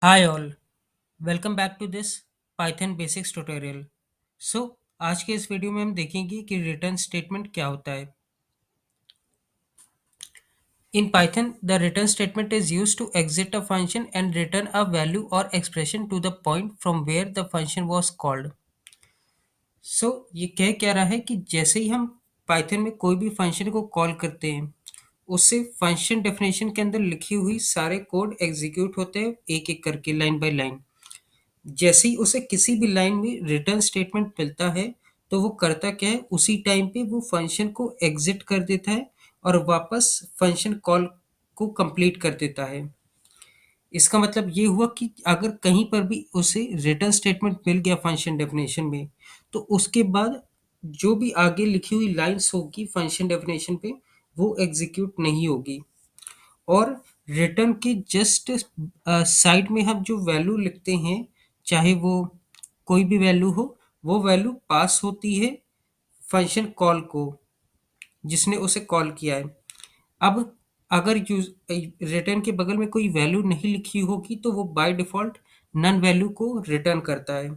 Hi all, welcome back to this Python basics tutorial. So आज के इस video में हम देखेंगे कि रिटर्न स्टेटमेंट क्या होता है। In Python the return statement is used to exit a function and return a value or expression to the point from where the function was called. So ये कह क्या रहा है कि जैसे ही हम पाइथन में कोई भी फंक्शन को कॉल करते हैं, उससे फंक्शन डेफिनेशन के अंदर लिखी हुई सारे कोड एग्जीक्यूट होते हैं एक एक करके, लाइन बाय लाइन। जैसे ही उसे किसी भी लाइन में रिटर्न स्टेटमेंट मिलता है, तो वो करता क्या है, उसी टाइम पे वो फंक्शन को एग्जिट कर देता है और वापस फंक्शन कॉल को कंप्लीट कर देता है। इसका मतलब ये हुआ कि अगर कहीं पर भी उसे रिटर्न स्टेटमेंट मिल गया फंक्शन डेफिनेशन में, तो उसके बाद जो भी आगे लिखी हुई लाइंस होगी फंक्शन डेफिनेशन पे, वो एग्जीक्यूट नहीं होगी। और रिटर्न के जस्ट साइड में हम जो वैल्यू लिखते हैं, चाहे वो कोई भी वैल्यू हो, वो वैल्यू पास होती है फंक्शन कॉल को, जिसने उसे कॉल किया है। अब अगर यूज रिटर्न के बगल में कोई वैल्यू नहीं लिखी होगी, तो वो बाय डिफॉल्ट नन वैल्यू को रिटर्न करता है।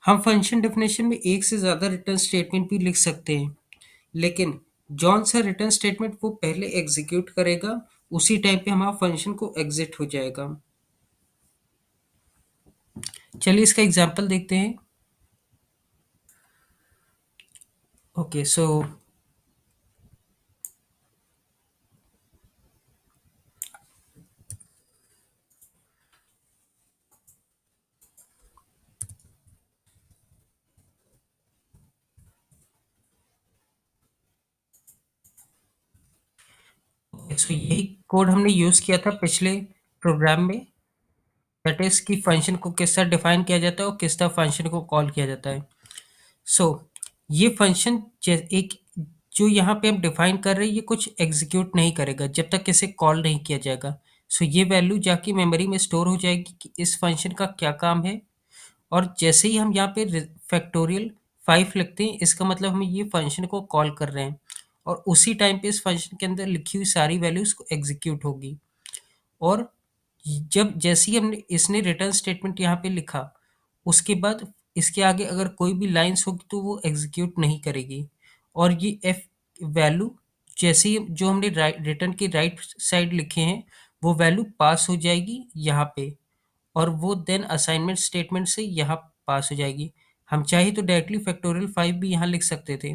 हम फंक्शन डेफिनेशन में एक से ज़्यादा रिटर्न स्टेटमेंट भी लिख सकते हैं, लेकिन जौन सा रिटर्न स्टेटमेंट वो पहले एग्जीक्यूट करेगा, उसी टाइम पे हमारा फंक्शन को एग्जिट हो जाएगा। चलिए इसका एग्जांपल देखते हैं। ओके, सो यही कोड हमने यूज किया था पिछले प्रोग्राम में। दैट इज कि फंक्शन को किस तरह डिफाइन किया जाता है और किस तरह फंक्शन को कॉल किया जाता है। सो ये फंक्शन एक जो यहाँ पे हम डिफाइन कर रहे हैं, ये कुछ एग्जीक्यूट नहीं करेगा जब तक इसे कॉल नहीं किया जाएगा। सो ये वैल्यू जाके मेमोरी में स्टोर हो जाएगी कि इस फंक्शन का क्या काम है। और जैसे ही हम यहाँ पे फैक्टोरियल 5 लिखते हैं, इसका मतलब हम ये फंक्शन को कॉल कर रहे हैं, और उसी टाइम पे इस फंक्शन के अंदर लिखी हुई सारी वैल्यूज को एग्जीक्यूट होगी। और जब जैसे ही हमने इसने रिटर्न स्टेटमेंट यहाँ पे लिखा, उसके बाद इसके आगे अगर कोई भी लाइंस होगी तो वो एग्जीक्यूट नहीं करेगी। और ये एफ वैल्यू जैसे ही जो हमने रिटर्न के राइट साइड लिखे हैं, वो वैल्यू पास हो जाएगी यहाँ पे, और वो देन असाइनमेंट स्टेटमेंट से यहाँ पास हो जाएगी। हम चाहे तो डायरेक्टली फैक्टोरियल 5 भी यहाँ लिख सकते थे,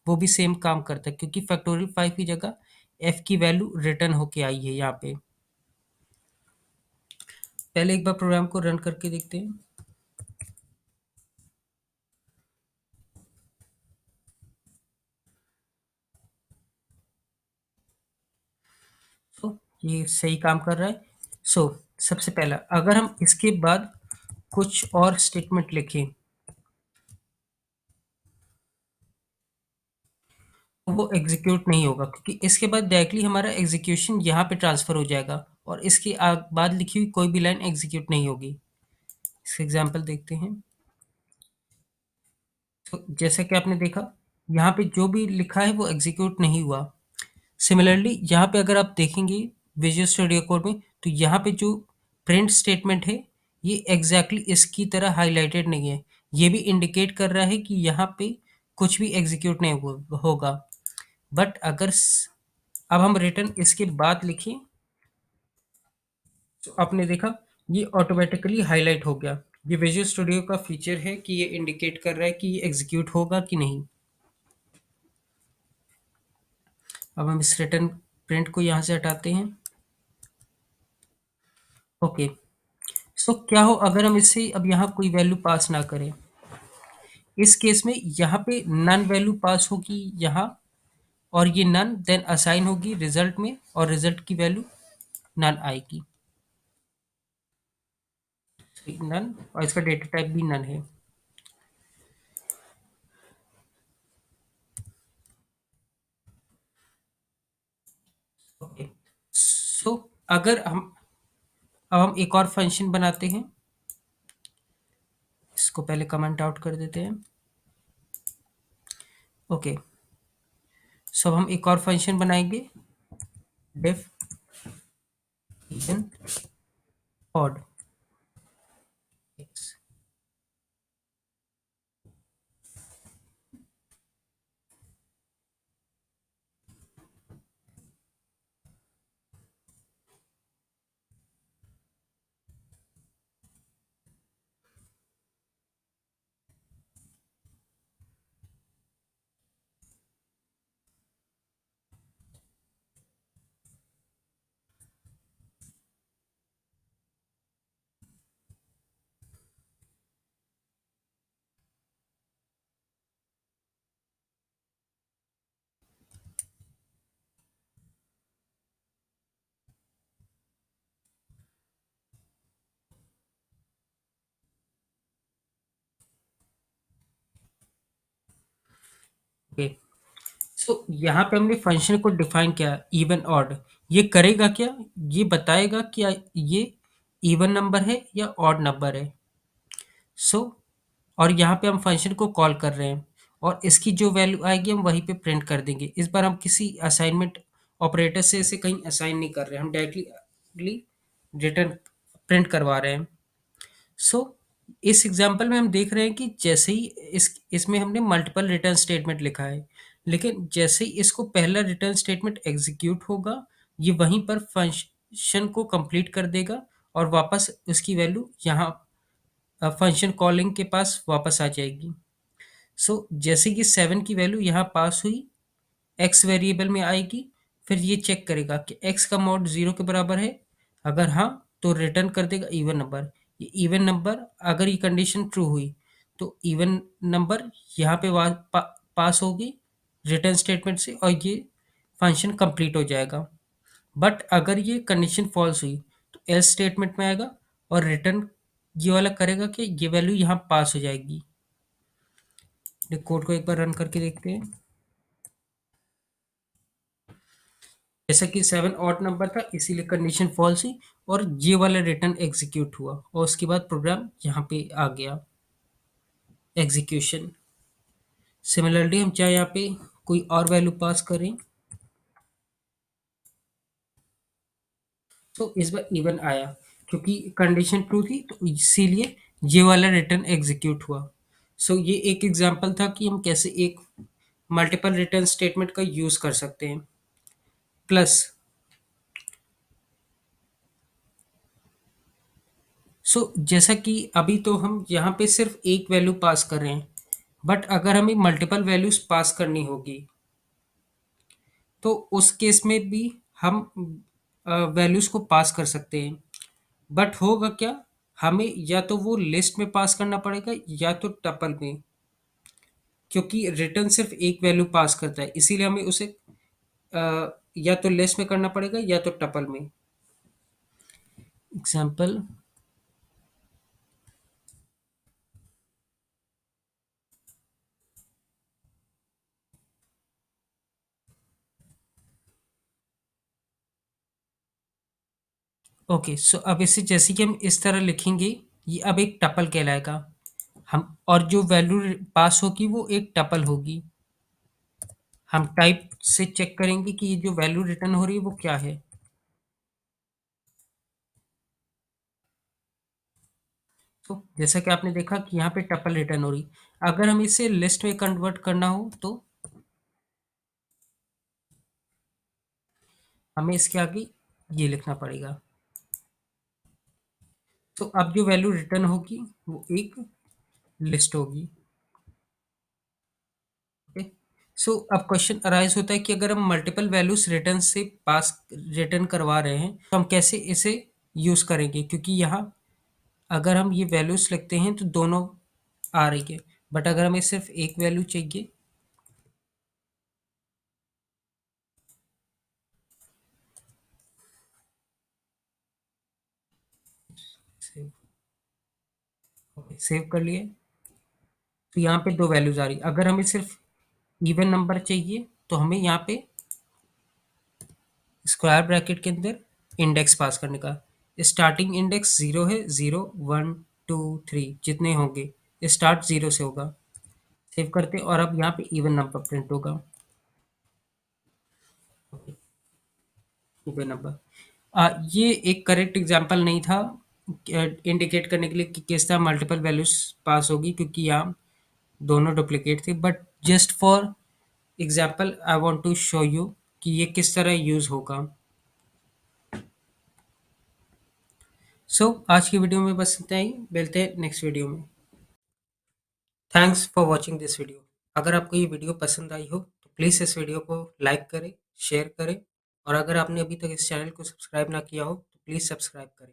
वो भी सेम काम करता है, क्योंकि फैक्टोरियल 5 की जगह एफ की वैल्यू रिटर्न होके आई है यहाँ पे। पहले एक बार प्रोग्राम को रन करके देखते हैं। तो ये सही काम कर रहा है। सो सबसे पहला, अगर हम इसके बाद कुछ और स्टेटमेंट लिखें, तो वो एग्जीक्यूट नहीं होगा, क्योंकि इसके बाद डायरेक्टली हमारा एग्जीक्यूशन यहाँ पे ट्रांसफर हो जाएगा, और इसके बाद लिखी हुई कोई भी लाइन एग्जीक्यूट नहीं होगी। इसका एग्जाम्पल देखते हैं। तो जैसा कि आपने देखा, यहाँ पे जो भी लिखा है वो एग्जीक्यूट नहीं हुआ। सिमिलरली यहाँ पे अगर आप देखेंगे विजुअल स्टूडियो कोड में, तो यहाँ पे जो प्रिंट स्टेटमेंट है, ये एग्जैक्टली इसकी तरह हाईलाइटेड नहीं है। ये भी इंडिकेट कर रहा है कि यहाँ पे कुछ भी एग्जीक्यूट नहीं होगा। बट अगर अब हम रिटर्न इसके बाद लिखें, तो आपने देखा ये ऑटोमेटिकली हाईलाइट हो गया। ये विजुअल स्टूडियो का फीचर है कि ये इंडिकेट कर रहा है कि ये एग्जीक्यूट होगा कि नहीं। अब हम इस रिटर्न प्रिंट को यहाँ से हटाते हैं। ओके, सो क्या हो अगर हम इससे अब यहाँ कोई वैल्यू पास ना करें। इस केस में यहाँ पे नन वैल्यू पास होगी यहाँ, और ये नन देन असाइन होगी रिजल्ट में, और रिजल्ट की वैल्यू नन आएगी। नन, और इसका डेटा टाइप भी नन है। ओके, सो अगर हम अब हम एक और फंक्शन बनाते हैं। इसको पहले कमेंट आउट कर देते हैं। ओके, सो हम एक और फंक्शन बनाएंगे, डिफ ऑड। Yes. ओके। सो यहाँ पे हमने फंक्शन को डिफाइन किया इवन ऑड। ये करेगा क्या? ये बताएगा कि ये इवन नंबर है या ऑड नंबर है। सो और यहाँ पे हम फंक्शन को कॉल कर रहे हैं और इसकी जो वैल्यू आएगी हम वहीं पे प्रिंट कर देंगे। इस बार हम किसी असाइनमेंट ऑपरेटर से इसे कहीं असाइन नहीं कर रहे हैं, हम डायरेक्टली रिटर्न प्रिंट करवा रहे हैं। सो इस एग्जांपल में हम देख रहे हैं कि जैसे ही इसमें हमने मल्टीपल रिटर्न स्टेटमेंट लिखा है, लेकिन जैसे ही इसको पहला रिटर्न स्टेटमेंट एग्जीक्यूट होगा, ये वहीं पर फंक्शन को कंप्लीट कर देगा और वापस उसकी वैल्यू यहाँ फंक्शन कॉलिंग के पास वापस आ जाएगी। सो जैसे कि 7 की वैल्यू यहाँ पास हुई, एक्स वेरिएबल में आएगी, फिर ये चेक करेगा कि एक्स का मॉड 0 के बराबर है। अगर हाँ, तो रिटर्न कर देगा इवन नंबर। ये इवन नंबर, अगर ये कंडीशन ट्रू हुई, तो इवन नंबर यहाँ पे पास होगी रिटर्न स्टेटमेंट से और ये फंक्शन कंप्लीट हो जाएगा। बट अगर ये कंडीशन फॉल्स हुई, तो एल्स स्टेटमेंट में आएगा और रिटर्न ये वाला करेगा कि ये वैल्यू यहाँ पास हो जाएगी। कोड को एक बार रन करके देखते हैं। जैसा कि 7 ऑड नंबर था, इसीलिए कंडीशन फॉल्स हुई और ये वाला रिटर्न एग्जीक्यूट हुआ और उसके बाद प्रोग्राम यहाँ पे आ गया एग्जीक्यूशन। सिमिलरली हम चाहे यहाँ पे कोई और वैल्यू पास करें, तो इस बार इवन आया क्योंकि कंडीशन ट्रू थी, तो इसीलिए ये वाला रिटर्न एग्जीक्यूट हुआ। सो ये एक एग्जांपल था कि हम कैसे एक मल्टीपल रिटर्न स्टेटमेंट का यूज कर सकते हैं। प्लस, जैसा कि अभी तो हम यहाँ पे सिर्फ एक वैल्यू पास कर रहे हैं, बट अगर हमें मल्टीपल वैल्यूज पास करनी होगी, तो उस केस में भी हम वैल्यूज को पास कर सकते हैं। बट होगा क्या, हमें या तो वो लिस्ट में पास करना पड़ेगा या तो टपल में, क्योंकि रिटर्न सिर्फ एक वैल्यू पास करता है, इसीलिए हमें उसे या तो लिस्ट में करना पड़ेगा या तो टपल में। Example, okay. सो अब इसे जैसे कि हम इस तरह लिखेंगे, ये अब एक टपल कहलाएगा। हम और जो वैल्यू पास होगी वो एक टपल होगी। हम टाइप से चेक करेंगे कि ये जो वैल्यू रिटर्न हो रही है वो क्या है। तो जैसा कि आपने देखा कि यहाँ पे टपल रिटर्न हो रही। अगर हम इसे लिस्ट में कन्वर्ट करना हो, तो हमें इसके आगे ये लिखना पड़ेगा। तो अब जो वैल्यू रिटर्न होगी वो एक लिस्ट होगी। ओके। सो अब क्वेश्चन अराइज होता है कि अगर हम मल्टीपल वैल्यूज रिटर्न से पास रिटर्न करवा रहे हैं, तो हम कैसे इसे यूज करेंगे, क्योंकि यहाँ अगर हम ये वैल्यूज लिखते हैं तो दोनों आ रही है, बट अगर हमें सिर्फ एक वैल्यू चाहिए। सेव, ओके, सेव कर लिए। तो यहाँ पे दो वैल्यूज आ रही। अगर हमें सिर्फ इवन नंबर चाहिए, तो हमें यहाँ पे स्क्वायर ब्रैकेट के अंदर इंडेक्स पास करने का। स्टार्टिंग इंडेक्स 0 है, 0 1 2 3 जितने होंगे, स्टार्ट 0 से होगा। सेव करते और अब यहाँ पे इवन नंबर प्रिंट होगा। इवन नंबर, ये एक करेक्ट एग्जाम्पल नहीं था। इंडिकेट करने के लिए कि किस तरह मल्टीपल वैल्यूज पास होगी, क्योंकि यहाँ दोनों डुप्लीकेट थी। But just for example I want to show you कि ये किस तरह यूज होगा। सो आज की वीडियो में बस इतना ही, मिलते हैं नेक्स्ट वीडियो में। Thanks for watching this video. अगर आपको ये वीडियो पसंद आई हो तो प्लीज़ इस वीडियो को लाइक करें, शेयर करें, और अगर आपने अभी तक इस चैनल को सब्सक्राइब ना किया हो तो प्लीज़ सब्सक्राइब करें।